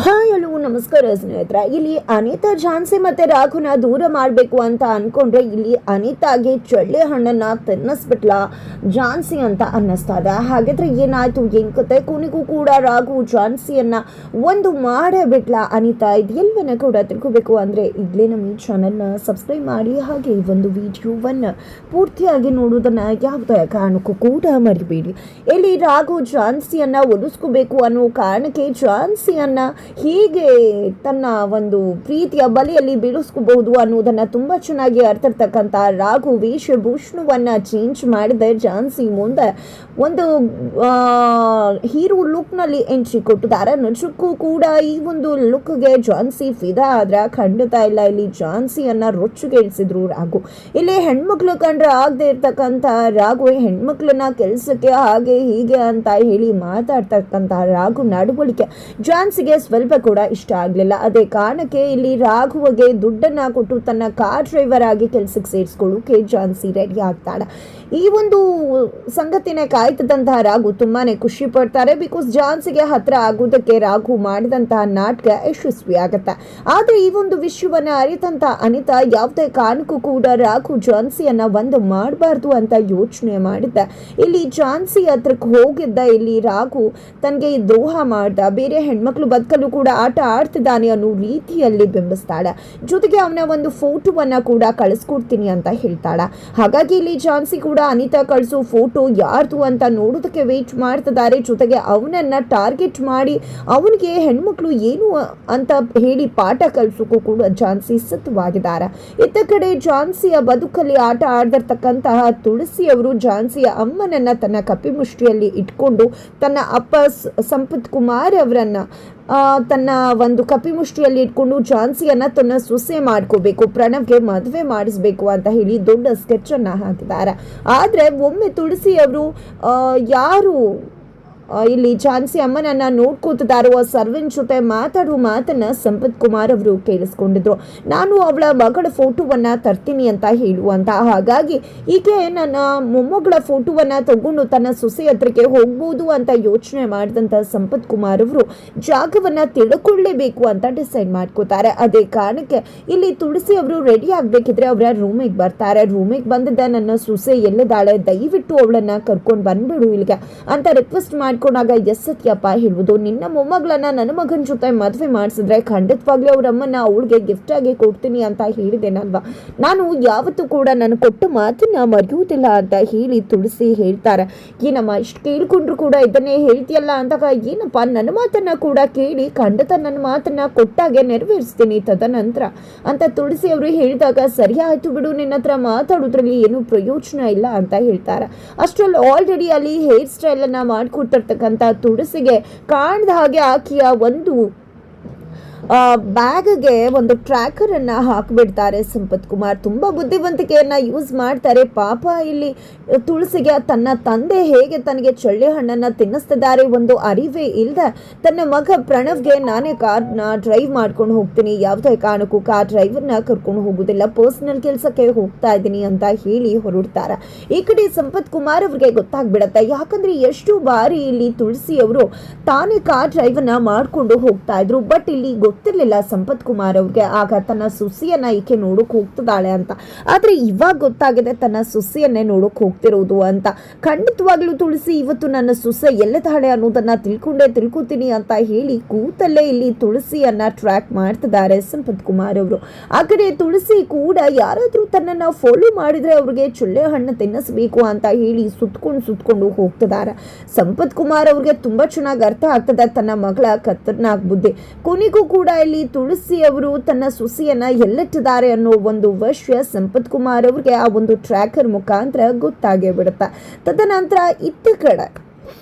Hi hello ನಮಸ್ಕಾರ ಸ್ನೇಹಿತರೆ. ಇಲ್ಲಿ ಅನಿತಾ ಝಾನ್ಸಿ ಮತ್ತೆ ರಾಘುನ ದೂರ ಮಾಡಬೇಕು ಅಂತ ಅನ್ಕೊಂಡ್ರೆ ಇಲ್ಲಿ ಅನಿತಾಗೆ ಚಳ್ಳೆ ಹಣ್ಣನ್ನ ತಿನ್ನಿಸ್ಬಿಟ್ಲ ಝಾನ್ಸಿ ಅಂತ ಅನ್ನಿಸ್ತಾ ಇದೆ. ಹಾಗಾದ್ರೆ ಏನಾಯ್ತು ಏನ್ ಕತೆ? ಕೊನೆಗೂ ಕೂಡ ರಾಘು ಝಾನ್ಸಿಯನ್ನ ಒಂದು ಮಾಡೇ ಬಿಟ್ಲ ಅನಿತಾ. ಇದೆಲ್ಲವನ್ನ ಕೂಡ ತಿಳ್ಕೋಬೇಕು ಅಂದ್ರೆ ಈಗಲೇ ನಮ್ಮ ಈ ಚಾನೆಲ್ನ ಸಬ್ಸ್ಕ್ರೈಬ್ ಮಾಡಿ, ಹಾಗೆ ಈ ಒಂದು ವಿಡಿಯೋವನ್ನ ಪೂರ್ತಿಯಾಗಿ ನೋಡೋದನ್ನ ಯಾವುದೇ ಕಾರಣಕ್ಕೂ ಕೂಡ ಮರಿಬೇಡಿ. ಇಲ್ಲಿ ರಾಘು ಝಾನ್ಸಿಯನ್ನ ಒಲಿಸ್ಕೋಬೇಕು ಅನ್ನೋ ಕಾರಣಕ್ಕೆ ಝಾನ್ಸಿಯನ್ನ ಹೀಗೆ ತನ್ನ ಒಂದು ಪ್ರೀತಿಯ ಬಲೆಯಲ್ಲಿ ಬೀಳಿಸ್ಕೋಬಹುದು ಅನ್ನೋದನ್ನ ತುಂಬಾ ಚೆನ್ನಾಗಿ ಅರ್ಥರ್ತಕ್ಕಂಥ ರಾಘು ವೇಷಭೂಷಣವನ್ನ ಚೇಂಜ್ ಮಾಡಿದೆ. ಝಾನ್ಸಿ ಮುಂದೆ ಒಂದು ಹೀರೋ ಲುಕ್ ನಲ್ಲಿ ಎಂಟ್ರಿ ಕೊಟ್ಟಿದ್ದಾರೆ. ನಿಜಕ್ಕೂ ಕೂಡ ಈ ಒಂದು ಲುಕ್ಗೆ ಝಾನ್ಸಿ ಫಿದಾ ಆದ್ರೆ ಖಂಡಿತ ಇಲ್ಲ. ಇಲ್ಲಿ ಝಾನ್ಸಿಯನ್ನ ರೊಚ್ಚುಗೇಳಿಸಿದ್ರು ರಾಘು. ಇಲ್ಲಿ ಹೆಣ್ಮಕ್ಳು ಕಂಡ್ರೆ ಆಗದೆ ಇರ್ತಕ್ಕಂಥ ರಾಘು ಹೆಣ್ಮಕ್ಳನ್ನ ಕೆಲ್ಸಕ್ಕೆ ಹಾಗೆ ಹೀಗೆ ಅಂತ ಹೇಳಿ ಮಾತಾಡ್ತಕ್ಕಂಥ ರಾಘು ನಡವಳಿಕೆ ಝಾನ್ಸಿಗೆ ಸ್ವಲ್ಪ ಕೂಡ ಇಷ್ಟ ಆಗ್ಲಿಲ್ಲ. ಅದೇ ಕಾರಣಕ್ಕೆ ಇಲ್ಲಿ ರಾಘುವಿಗೆ ದುಡ್ಡನ್ನ ಕೊಟ್ಟು ತನ್ನ ಕಾರ್ ಡ್ರೈವರ್ ಆಗಿ ಕೆಲ್ಸಕ್ಕೆ ಸೇರಿಸ್ಕೊಳ್ಳೋಕೆ ಝಾನ್ಸಿ ರೆಡಿ ಆಗ್ತಾಳೆ. ಈ ಒಂದು ಸಂಗತಿನ ಕಾಯ್ತದಂತಹ ರಾಘು ತುಂಬಾನೇ ಖುಷಿ ಪಡ್ತಾರೆ. ಬಿಕಾಸ್ ಝಾನ್ಸಿಗೆ ಹತ್ರ ಆಗೋದಕ್ಕೆ ರಾಘು ಮಾಡಿದಂತಹ ನಾಟಕ ಯಶಸ್ವಿ ಆಗತ್ತೆ. ಆದ್ರೆ ಈ ಒಂದು ವಿಷಯವನ್ನ ಅರಿತಂತ ಅನಿತಾ ಯಾವುದೇ ಕಾರಣಕ್ಕೂ ಕೂಡ ರಾಘು ಝಾನ್ಸಿಯನ್ನ ಒಂದು ಮಾಡಬಾರ್ದು ಅಂತ ಯೋಚನೆ ಮಾಡಿದ್ದ. ಇಲ್ಲಿ ಝಾನ್ಸಿ ಹತ್ರಕ್ಕೆ ಹೋಗಿದ್ದ ಇಲ್ಲಿ ರಾಘು ತನಗೆ ದ್ರೋಹ ಮಾಡ್ದ, ಬೇರೆ ಹೆಣ್ಮಕ್ಳು ಬದುಕಲು ಕೂಡ ಆಟ ಆಡ್ತಿದ್ದಾನೆ ಅನ್ನೋ ರೀತಿಯಲ್ಲಿ ಬಿಂಬಿಸ್ತಾಳೆ. ಜೊತೆಗೆ ಅವನ ಒಂದು ಫೋಟೋವನ್ನ ಕೂಡ ಕಳಿಸ್ಕೊಡ್ತೀನಿ ಅಂತ ಹೇಳ್ತಾಳೆ. ಹಾಗಾಗಿ ಇಲ್ಲಿ ಝಾನ್ಸಿ ಕೂಡ ಅನಿತಾ ಕಳಿಸೋ ಫೋಟೋ ಯಾರ್ದು ಅಂತ ನೋಡೋದಕ್ಕೆ ವೇಟ್ ಮಾಡ್ತಿದ್ದಾರೆ. ಜೊತೆಗೆ ಅವನನ್ನ ಟಾರ್ಗೆಟ್ ಮಾಡಿ ಅವನಿಗೆ ಹೆಣ್ಮಕ್ಳು ಏನು ಅಂತ ಹೇಳಿ ಪಾಠ ಕಲಿಸೋಕ್ಕೂ ಕೂಡ ಝಾನ್ಸಿ ಸಿದ್ಧವಾಗಿದ್ದಾರೆ. ಇತ್ತ ಕಡೆ ಝಾನ್ಸಿಯ ಬದುಕಲ್ಲಿ ಆಟ ಆಡ್ದಿರ್ತಕ್ಕಂತಹ ತುಳಸಿ ಅವರು ಝಾನ್ಸಿಯ ಅಮ್ಮನನ್ನ ತನ್ನ ಕಪಿಮುಷ್ಟಿಯಲ್ಲಿ ಇಟ್ಕೊಂಡು ತನ್ನ ಅಪ್ಪ ಸಂಪತ್ ಕುಮಾರ್ ಅವರನ್ನ ತನ್ನ ಒಂದು ಕಪಿಮುಷ್ಟಿಯಲ್ಲಿ ಇಟ್ಕೊಂಡು ಝಾನ್ಸಿಯನ್ನ ತನ್ನ ಸೊಸೆ ಮಾಡ್ಕೋಬೇಕು, ಪ್ರಣವ್ಗೆ ಮದುವೆ ಮಾಡಿಸ್ಬೇಕು ಅಂತ ಹೇಳಿ ದೊಡ್ಡ ಸ್ಕೆಚ್ ಅನ್ನ ಹಾಕಿದ್ದಾರೆ. ಆದ್ರೆ ಒಮ್ಮೆ ತುಳಸಿ ಅವರು ಯಾರು ಇಲ್ಲಿ ಝಾನ್ಸಿ ಅಮ್ಮನನ್ನ ನೋಡ್ಕೋತಿದ್ದಾರೋ ಆ ಸರ್ವೆಂಟ್ ಜೊತೆ ಮಾತಾಡುವ ಮಾತನ್ನ ಸಂಪತ್ ಕುಮಾರ್ ಅವರು ಕೇಳಿಸ್ಕೊಂಡಿದ್ರು. ನಾನು ಅವಳ ಮಗಳ ಫೋಟೋವನ್ನ ತರ್ತೀನಿ ಅಂತ ಹೇಳುವಂತ. ಹಾಗಾಗಿ ಈಕೆ ನನ್ನ ಮೊಮ್ಮಗಳ ಫೋಟೋವನ್ನ ತಗೊಂಡು ತನ್ನ ಸೊಸೆ ಹತ್ರಕ್ಕೆ ಹೋಗ್ಬೋದು ಅಂತ ಯೋಚನೆ ಮಾಡಿದಂತ ಸಂಪತ್ ಕುಮಾರ್ ಅವರು ಜಾಗವನ್ನ ತಿಳ್ಕೊಳ್ಳೇಬೇಕು ಅಂತ ಡಿಸೈಡ್ ಮಾಡ್ಕೋತಾರೆ. ಅದೇ ಕಾರಣಕ್ಕೆ ಇಲ್ಲಿ ತುಳಸಿ ಅವರು ರೆಡಿ ಆಗ್ಬೇಕಿದ್ರೆ ಅವರ ರೂಮಿಗೆ ಬರ್ತಾರೆ. ರೂಮಿಗೆ ಬಂದಿದ್ದ ನನ್ನ ಸೊಸೆ ಎಲ್ಲಿದ್ದಾಳೆ, ದಯವಿಟ್ಟು ಅವಳನ್ನ ಕರ್ಕೊಂಡು ಬಂದ್ಬಿಡು ಇಲ್ಲಿಗೆ ಅಂತ ರಿಕ್ವೆಸ್ಟ್ ಮಾಡಿ ಕೊಂಡಾಗ ಎಸ್ ಸತ್ಯಪ್ಪ ಹೇಳುವುದು, ನಿನ್ನ ಮೊಮ್ಮಗಳನ್ನ ನನ್ನ ಮಗನ ಜೊತೆ ಮದುವೆ ಮಾಡಿಸಿದ್ರೆ ಖಂಡಿತವಾಗ್ಲೂ ಅವ್ರಮ್ಮನ್ನ ಅವಳಿಗೆ ಗಿಫ್ಟ್ ಆಗಿ ಕೊಡ್ತೀನಿ ಅಂತ ಹೇಳಿದೇನಲ್ವಾ, ನಾನು ಯಾವತ್ತೂ ಕೂಡ ನಾನು ಕೊಟ್ಟ ಮಾತನ್ನ ಮರೆಯುವುದಿಲ್ಲ ಅಂತ ಹೇಳಿ ತುಳಸಿ ಹೇಳ್ತಾರೆ. ಏನಮ್ಮ ಇಷ್ಟು ಕೇಳ್ಕೊಂಡ್ರು ಕೂಡ ಇದನ್ನೇ ಹೇಳ್ತೀಯಲ್ಲ ಅಂದಾಗ, ಏನಪ್ಪ ನನ್ನ ಮಾತನ್ನ ಕೂಡ ಕೇಳಿ ಖಂಡಿತ ನನ್ನ ಮಾತನ್ನ ಕೊಟ್ಟಾಗೆ ನೆರವೇರಿಸ್ತೀನಿ ತದನಂತರ ಅಂತ ತುಳಸಿ ಅವರು ಹೇಳಿದಾಗ, ಸರಿ ಆಯ್ತು ಬಿಡು, ನಿನ್ನ ಹತ್ರ ಮಾತಾಡೋದ್ರಲ್ಲಿ ಏನು ಪ್ರಯೋಜನ ಇಲ್ಲ ಅಂತ ಹೇಳ್ತಾರೆ. ಅಷ್ಟರಲ್ಲಿ ಆಲ್ರೆಡಿ ಅಲ್ಲಿ ಹೇರ್ ಸ್ಟೈಲ್ ಅನ್ನ ಮಾಡ್ಕೊಡ್ತಾರೆ ತುಳಸಿಗೆ ಕಾಣದ ಹಾಗೆ ಆಕೆಯ ಒಂದು ಬ್ಯಾಗ್ಗೆ ಒಂದು ಟ್ರ್ಯಾಕರ್ ಅನ್ನ ಹಾಕಿಬಿಡ್ತಾರೆ ಸಂಪತ್ ಕುಮಾರ್. ತುಂಬಾ ಬುದ್ಧಿವಂತಿಕೆಯನ್ನ ಯೂಸ್ ಮಾಡ್ತಾರೆ. ಪಾಪ ಇಲ್ಲಿ ತುಳಸಿಗೆ ತನ್ನ ತಂದೆ ಹೇಗೆ ತನಗೆ ಚಳ್ಳೆ ಹಣ್ಣನ್ನ ತಿನ್ನಿಸ್ತಿದ್ದಾರೆ ಒಂದು ಅರಿವೇ ಇಲ್ಲದೆ ತನ್ನ ಮಗ ಪ್ರಣವ್ಗೆ ನಾನೇ ಕಾರ್ನ ಡ್ರೈವ್ ಮಾಡ್ಕೊಂಡು ಹೋಗ್ತೀನಿ, ಯಾವುದೇ ಕಾರಣಕ್ಕೂ ಕಾರ್ ಡ್ರೈವರ್ನ ಕರ್ಕೊಂಡು ಹೋಗುದಿಲ್ಲ, ಪರ್ಸನಲ್ ಕೆಲಸಕ್ಕೆ ಹೋಗ್ತಾ ಇದ್ದೀನಿ ಅಂತ ಹೇಳಿ ಹೊರಡ್ತಾರೆ. ಈ ಕಡೆ ಸಂಪತ್ ಕುಮಾರ್ ಅವ್ರಿಗೆ ಗೊತ್ತಾಗ್ಬಿಡತ್ತೆ. ಯಾಕಂದ್ರೆ ಎಷ್ಟು ಬಾರಿ ಇಲ್ಲಿ ತುಳಸಿ ಅವರು ತಾನೇ ಕಾರ್ ಡ್ರೈವರ್ನ ಮಾಡ್ಕೊಂಡು ಹೋಗ್ತಾ ಇದ್ರು. ಬಟ್ ಇಲ್ಲಿ ಗೊತ್ತಿರ್ಲಿಲ್ಲ ಸಂಪತ್ ಕುಮಾರ್ ಅವ್ರಿಗೆ ಆಗ ತನ್ನ ಸುಸಿಯನ್ನ ಈಕೆ ನೋಡಕ್ ಹೋಗ್ತಿದ್ದಾಳೆ ಅಂತ. ಆದ್ರೆ ಇವಾಗ ಗೊತ್ತಾಗಿದೆ ತನ್ನ ಸುಸಿಯನ್ನೇ ನೋಡಕ್ ಹೋಗ್ತಿರೋದು ಅಂತ. ಖಂಡಿತವಾಗ್ಲೂ ತುಳಸಿ ಇವತ್ತು ನನ್ನ ಸುಸೆ ಎಲ್ಲಿದ್ದಾಳೆ ಅನ್ನೋದನ್ನ ತಿಳ್ಕೋತೀನಿ ಅಂತ ಹೇಳಿ ಕೂತಲ್ಲೇ ಇಲ್ಲಿ ತುಳಸಿಯನ್ನ ಟ್ರ್ಯಾಕ್ ಮಾಡ್ತಿದ್ದಾರೆ ಸಂಪತ್ ಕುಮಾರ್ ಅವರು. ಆ ಕಡೆ ತುಳಸಿ ಕೂಡ ಯಾರಾದ್ರೂ ತನ್ನನ್ನ ಫಾಲೋ ಮಾಡಿದ್ರೆ ಅವ್ರಿಗೆ ಚಳ್ಳೆ ಹಣ್ಣು ತಿನ್ನಿಸ್ಬೇಕು ಅಂತ ಹೇಳಿ ಸುತ್ಕೊಂಡು ಹೋಗ್ತಿದ್ದಾರೆ. ಸಂಪತ್ ಕುಮಾರ್ ಅವ್ರಿಗೆ ತುಂಬಾ ಚೆನ್ನಾಗಿ ಅರ್ಥ ಆಗ್ತದೆ ತನ್ನ ಮಗಳ ಖತರ್ನಾಕ್ ಬುದ್ಧಿ. ಕೊನೆಗೂ ಕೂಡ ಇಲ್ಲಿ ತುಳಸಿ ಅವರು ತನ್ನ ಸುಸಿಯನ್ನ ಎಲ್ಲಿಟ್ಟಿದ್ದಾರೆ ಅನ್ನೋ ಒಂದು ವಿಷಯ ಸಂಪತ್ ಕುಮಾರ್ ಅವ್ರಿಗೆ ಆ ಒಂದು ಟ್ರ್ಯಾಕರ್ ಮುಖಾಂತರ ಗೊತ್ತಾಗೇ ಬಿಡುತ್ತೆ. ತದನಂತರ ಇತ್ತ ಕಡೆ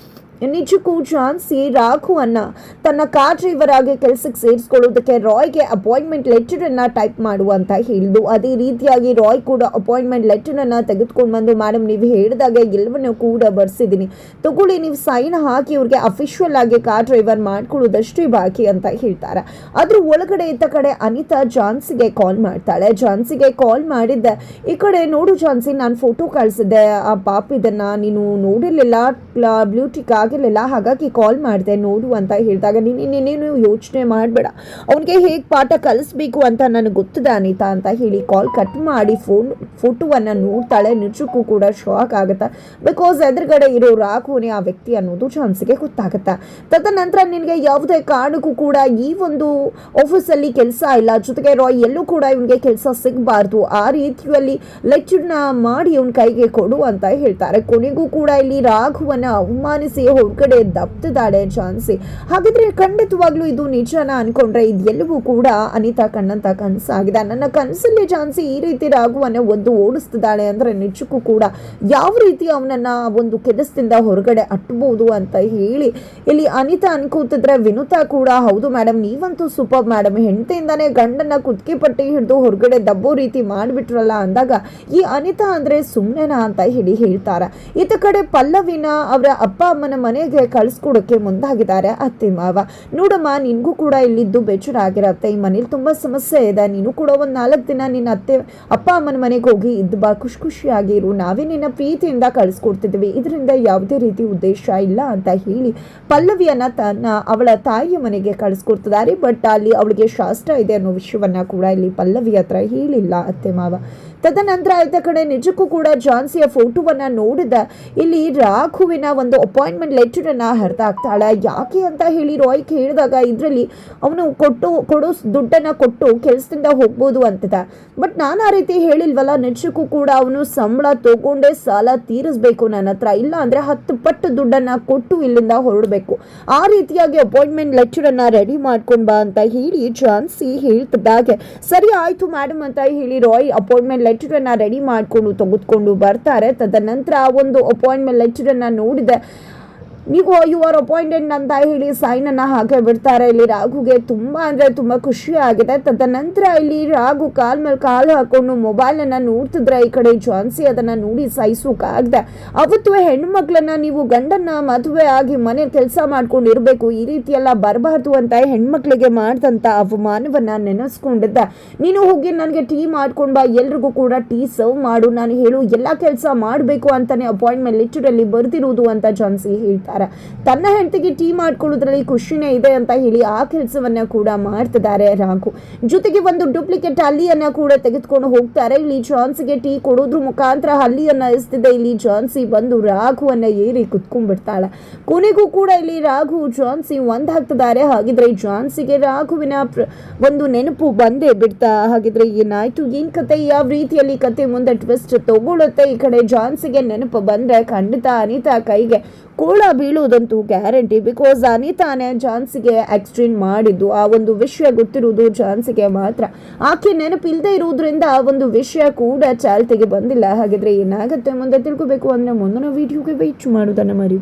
ನಿಜಕ್ಕೂ ಝಾನ್ಸಿ ರಾಘುವನ್ನ ತನ್ನ ಕಾರ್ ಡ್ರೈವರ್ ಆಗಿ ಕೆಲಸಕ್ಕೆ ಸೇರಿಸ್ಕೊಳ್ಳೋದಕ್ಕೆ ರಾಯ್ಗೆ ಅಪಾಯಿಂಟ್ಮೆಂಟ್ ಲೆಟರ್ ಅನ್ನ ಟೈಪ್ ಮಾಡುವಂತ ಹೇಳಿದ್ದು. ಅದೇ ರೀತಿಯಾಗಿ ರಾಯ್ ಕೂಡ ಅಪಾಯಿಂಟ್ಮೆಂಟ್ ಲೆಟರ್ ಅನ್ನ ತೆಗೆದುಕೊಂಡು ಬಂದು, ಮೇಡಮ್ ನೀವು ಹೇಳಿದಾಗ ಎಲ್ಲವನ್ನೂ ಕೂಡ ಬರ್ಸಿದ್ದೀನಿ, ತಗೊಳ್ಳಿ ನೀವು ಸೈನ್ ಹಾಕಿ ಇವ್ರಿಗೆ ಅಫಿಷಿಯಲ್ ಆಗಿ ಕಾರ್ ಡ್ರೈವರ್ ಮಾಡ್ಕೊಳ್ಳೋದಷ್ಟೇ ಬಾಕಿ ಅಂತ ಹೇಳ್ತಾರೆ. ಅದ್ರ ಒಳಗಡೆ ಇತ್ತ ಕಡೆ ಅನಿತಾ ಝಾನ್ಸಿಗೆ ಕಾಲ್ ಮಾಡ್ತಾಳೆ. ಝಾನ್ಸಿಗೆ ಕಾಲ್ ಮಾಡಿದ್ದೆ, ಈ ಕಡೆ ನೋಡು ಝಾನ್ಸಿ, ನಾನು ಫೋಟೋ ಕಳಿಸಿದ್ದೆ ಆ ಪಾಪ, ಇದನ್ನ ನೀನು ನೋಡಿರ್ಲಿಲ್ಲ, ಬ್ಲೂಟಿಕ್ ಆಗಿ ಆಗಿರಲಿಲ್ಲ, ಹಾಗಾಗಿ ಕಾಲ್ ಮಾಡಿದೆ ನೋಡು ಅಂತ ಹೇಳಿದಾಗ ನೀನೇನು ಯೋಚನೆ ಮಾಡಬೇಡ, ಅವನಿಗೆ ಹೇಗೆ ಪಾಠ ಕಲಿಸ್ಬೇಕು ಅಂತ ನನಗೆ ಗೊತ್ತಿದೆ ಅನಿತಾ ಅಂತ ಹೇಳಿ ಕಾಲ್ ಕಟ್ ಮಾಡಿ ಫೋಟೋವನ್ನು ನೋಡ್ತಾಳೆ. ನಿಜಕ್ಕೂ ಕೂಡ ಶಾಕ್ ಆಗುತ್ತೆ. ಬಿಕಾಸ್ ಎದುರುಗಡೆ ಇರೋ ರಾಘವನೇ ಆ ವ್ಯಕ್ತಿ ಅನ್ನೋದು ಜಾನ್ಸಿಗೆ ಗೊತ್ತಾಗುತ್ತೆ. ತದನಂತರ ನಿನಗೆ ಯಾವುದೇ ಕಾರಣಕ್ಕೂ ಕೂಡ ಈ ಒಂದು ಆಫೀಸಲ್ಲಿ ಕೆಲಸ ಇಲ್ಲ, ಜೊತೆಗೆ ರಾಯ್ ಎಲ್ಲೂ ಕೂಡ ಇವನಿಗೆ ಕೆಲಸ ಸಿಗಬಾರ್ದು, ಆ ರೀತಿಯಲ್ಲಿ ಲೆಕ್ಚರ್ನ ಮಾಡಿ ಇವನ್ ಕೈಗೆ ಕೊಡು ಅಂತ ಹೇಳ್ತಾರೆ. ಕೊನೆಗೂ ಕೂಡ ಇಲ್ಲಿ ರಾಘವನ್ನ ಅವಮಾನಿಸಿ ಹೊರಗಡೆ ದಬ್ತಿದ್ದಾಳೆ ಝಾನ್ಸಿ. ಹಾಗಿದ್ರೆ ಖಂಡಿತವಾಗ್ಲೂ ಇದು ನಿಜನ ಅನ್ಕೊಂಡ್ರೆ ಇದೆಲ್ಲವೂ ಕೂಡ ಅನಿತಾ ಕಣ್ಣಂತ ಕನಸಾಗಿದೆ. ನನ್ನ ಕನಸಲ್ಲಿ ಝಾನ್ಸಿ ಈ ರೀತಿ ರಾಘವನ್ನ ಒದ್ದು ಓಡಿಸ್ತಿದ್ದಾಳೆ ಅಂದ್ರೆ ನಿಜಕ್ಕೂ ಕೂಡ ಯಾವ ರೀತಿ ಅವನನ್ನ ಒಂದು ಕೆಲಸದಿಂದ ಹೊರಗಡೆ ಅಟ್ಟಬಹುದು ಅಂತ ಹೇಳಿ ಇಲ್ಲಿ ಅನಿತಾ ಅನ್ಕೋತಿದ್ರೆ ವಿನುತಾ ಕೂಡ ಹೌದು ಮೇಡಮ್ ನೀವಂತೂ ಸೂಪರ್ ಮೇಡಮ್, ಹೆಂಡತಿಯಿಂದಾನೇ ಗಂಡನ ಕುತ್ತಿಗೆ ಪಟ್ಟಿ ಹಿಡಿದು ಹೊರಗಡೆ ದಬ್ಬೋ ರೀತಿ ಮಾಡಿಬಿಟ್ರಲ್ಲ ಅಂದಾಗ ಈ ಅನಿತಾ ಅಂದ್ರೆ ಸುಮ್ಮನೆನಾ ಅಂತ ಹೇಳ್ತಾರೆ. ಇತ್ತ ಕಡೆ ಪಲ್ಲವಿನ ಅವರ ಅಪ್ಪ ಅಮ್ಮನ ಮನೆಗೆ ಕಳಿಸ್ಕೊಡೋಕೆ ಮುಂದಾಗಿದ್ದಾರೆ ಅತ್ತೆ ಮಾವ. ನೋಡಮ್ಮ ನಿನ್ಗೂ ಕೂಡ ಇಲ್ಲಿದ್ದು ಬೇಜಾರಾಗಿರತ್ತೆ, ಈ ಮನೇಲಿ ತುಂಬಾ ಸಮಸ್ಯೆ ಇದೆ, ನೀನು ಕೂಡ ಒಂದ್ 4 ದಿನ ನಿನ್ನ ಅಪ್ಪ ಅಮ್ಮನ ಮನೆಗೆ ಹೋಗಿ ಇದ್ದು ಬಾ, ಖುಷಿಯಾಗಿರು, ನಾವೇ ನಿನ್ನ ಪ್ರೀತಿಯಿಂದ ಕಳಿಸ್ಕೊಡ್ತಿದ್ವಿ, ಇದರಿಂದ ಯಾವುದೇ ರೀತಿ ಉದ್ದೇಶ ಇಲ್ಲ ಅಂತ ಹೇಳಿ ಪಲ್ಲವಿಯನ್ನ ಅವಳ ತಾಯಿಯ ಮನೆಗೆ ಕಳಿಸ್ಕೊಡ್ತಿದ್ದಾರೆ. ಬಟ್ ಅಲ್ಲಿ ಅವಳಿಗೆ ಶಾಸ್ತ್ರ ಇದೆ ಅನ್ನೋ ವಿಷಯವನ್ನ ಕೂಡ ಇಲ್ಲಿ ಪಲ್ಲವಿ ಹತ್ರ ಹೇಳಿಲ್ಲ ಅತ್ತೆ ಮಾವ. ತದನಂತರ ಆಯ್ತ ಕಡೆ ನಿಜಕ್ಕೂ ಕೂಡ ಝಾನ್ಸಿಯ ಫೋಟೋವನ್ನ ನೋಡಿದ ಇಲ್ಲಿ ರಾಘುವಿನ ಒಂದು ಅಪಾಯಿಂಟ್ಮೆಂಟ್ ಲೆಟರ್ ಅನ್ನ ಹರಿದಾಕ್ತಾಳೆ. ಯಾಕೆ ಅಂತ ಹೇಳಿ ರಾಯ್ ಕೇಳಿದಾಗ ಇದರಲ್ಲಿ ಅವನು ಕೊಡೋ ದುಡ್ಡನ್ನ ಕೊಟ್ಟು ಕೆಲಸದಿಂದ ಹೋಗ್ಬೋದು ಅಂತದ. ಬಟ್ ನಾನು ಆ ರೀತಿ ಹೇಳಿಲ್ವಲ್ಲ, ನಿಜಕ್ಕೂ ಕೂಡ ಅವನು ಸಂಬಳ ತಗೊಂಡೇ ಸಾಲ ತೀರಿಸ್ಬೇಕು ನನ್ನ ಹತ್ರ, ಇಲ್ಲ ಅಂದ್ರೆ 10 ಪಟ್ಟು ದುಡ್ಡನ್ನ ಕೊಟ್ಟು ಇಲ್ಲಿಂದ ಹೊರಡಬೇಕು, ಆ ರೀತಿಯಾಗಿ ಅಪಾಯಿಂಟ್ಮೆಂಟ್ ಲೆಟರ್ ಅನ್ನ ರೆಡಿ ಮಾಡ್ಕೊಂಡ್ ಬಾ ಅಂತ ಹೇಳಿ ಝಾನ್ಸಿ ಹೇಳ್ತಿದ್ದಾಗೆ ಸರಿ ಆಯ್ತು ಮೇಡಮ್ ಅಂತ ಹೇಳಿ ರಾಯ್ ಅಪಾಯಿಂಟ್ಮೆಂಟ್ ಲೆಟರ್ ಅನ್ನ ರೆಡಿ ಮಾಡ್ಕೊಂಡು ತೆಗೆದುಕೊಂಡು ಬರ್ತಾರೆ. ತದನಂತರ ಒಂದು ಅಪಾಯಿಂಟ್ಮೆಂಟ್ ಲೆಟರ್ ಅನ್ನ ನೋಡಿದೆ, ನೀವು ಯು ಆರ್ ಅಪಾಯಿಂಟೆಡ್ ಅಂತ ಹೇಳಿ ಸೈನ್ ಅನ್ನ ಹಾಕಿ ಬಿಡ್ತಾರೆ. ಇಲ್ಲಿ ರಾಘುಗೆ ತುಂಬಾ ಅಂದ್ರೆ ತುಂಬಾ ಖುಷಿ ಆಗಿದೆ. ತದನಂತರ ಇಲ್ಲಿ ರಾಘು ಕಾಲ್ ಮೇಲೆ ಕಾಲು ಹಾಕೊಂಡು ಮೊಬೈಲ್ ಅನ್ನ ನೋಡ್ತಿದ್ರೆ ಈ ಕಡೆ ಝಾನ್ಸಿ ಅದನ್ನ ನೋಡಿ ಸಹಿಸೋಕಾಗದೆ, ಅವತ್ತು ಹೆಣ್ಣು ಮಕ್ಕಳನ್ನ ನೀವು ಗಂಡನ್ನ ಮದುವೆ ಆಗಿ ಮನೆ ಕೆಲಸ ಮಾಡ್ಕೊಂಡು ಇರಬೇಕು, ಈ ರೀತಿ ಎಲ್ಲ ಬರಬಾರ್ದು ಅಂತ ಹೆಣ್ಮಕ್ಳಿಗೆ ಮಾಡ್ದಂತ ಅವಮಾನವನ್ನ ನೆನೆಸ್ಕೊಂಡಿದ್ದ. ನೀನು ಹೋಗಿ ನನಗೆ ಟೀ ಮಾಡ್ಕೊಂಡ್ ಬಾ, ಎಲ್ರಿಗೂ ಕೂಡ ಟೀ ಸರ್ವ್ ಮಾಡು, ನಾನು ಹೇಳು ಎಲ್ಲಾ ಕೆಲಸ ಮಾಡಬೇಕು ಅಂತಾನೆ ಅಪಾಯಿಂಟ್ಮೆಂಟ್ ಲೆಟರ್ ಅಲ್ಲಿ ಬರ್ತಿರುವುದು ಅಂತ ಝಾನ್ಸಿ ಹೇಳ್ತಾರೆ. ತನ್ನ ಹೆಂಡತಿಗೆ ಟೀ ಮಾಡ್ಕೊಳ್ಳೋದ್ರಲ್ಲಿ ಖುಷಿನೇ ಇದೆ ಅಂತ ಹೇಳಿ ಆ ಕೆಲಸವನ್ನ ಕೂಡ ಮಾಡ್ತಿದ್ದಾರೆ ರಾಘು. ಜೊತೆಗೆ ಒಂದು ಡೂಪ್ಲಿಕೇಟ್ ಹಲ್ಲಿಯನ್ನ ಕೂಡ ತೆಗೆದುಕೊಂಡು ಹೋಗ್ತಾರೆ. ಇಲ್ಲಿ ಝಾನ್ಸಿಗೆ ಟೀ ಕೊಡೋದ್ರ ಮುಖಾಂತರ ಹಲ್ಲಿಯನ್ನ ಎಸ್ತಿದೆ. ಇಲ್ಲಿ ಝಾನ್ಸಿ ಬಂದು ರಾಘುವನ್ನ ಏರಿ ಕುತ್ಕೊಂಡ್ಬಿಡ್ತಾಳೆ. ಕೊನೆಗೂ ಕೂಡ ಇಲ್ಲಿ ರಾಘು ಝಾನ್ಸಿ ಒಂದಾಗ್ತಿದ್ದಾರೆ. ಹಾಗಿದ್ರೆ ಝಾನ್ಸಿಗೆ ರಾಘುವಿನ ಒಂದು ನೆನಪು ಬಂದೇ ಬಿಡ್ತಾ. ಹಾಗಿದ್ರೆ ಏನಾಯ್ತು, ಏನ್ ಕತೆ, ಯಾವ ರೀತಿಯಲ್ಲಿ ಕತೆ ಮುಂದೆ ಟ್ವಿಸ್ಟ್ ತಗೊಳುತ್ತೆ, ಈ ಕಡೆ ಝಾನ್ಸಿಗೆ ನೆನಪು ಬಂದ್ರೆ ಖಂಡಿತ ಅನಿತಾ ಕೈಗೆ ಕೋಳ ಬೀಳುವುದಂತೂ ಗ್ಯಾರಂಟಿ. ಬಿಕಾಸ್ ಅನಿತಾನೇ ಝಾನ್ಸಿಗೆ ಎಕ್ಸ್ಚೇಂಜ್ ಮಾಡಿದ್ದು, ಆ ಒಂದು ವಿಷಯ ಗೊತ್ತಿರುವುದು ಝಾನ್ಸಿಗೆ ಮಾತ್ರ. ಆಕೆ ನೆನಪಿಲ್ಲದೆ ಇರುವುದರಿಂದ ಆ ಒಂದು ವಿಷಯ ಕೂಡ ಚಾಲ್ತಿಗೆ ಬಂದಿಲ್ಲ. ಹಾಗಿದ್ರೆ ಏನಾಗುತ್ತೆ ಮುಂದೆ ತಿಳ್ಕೋಬೇಕು ಅಂದ್ರೆ ಮುಂದಿನ ವಿಡಿಯೋಗೆ ವೇಟ್ ಮಾಡೋದನ್ನ ಮರಿ.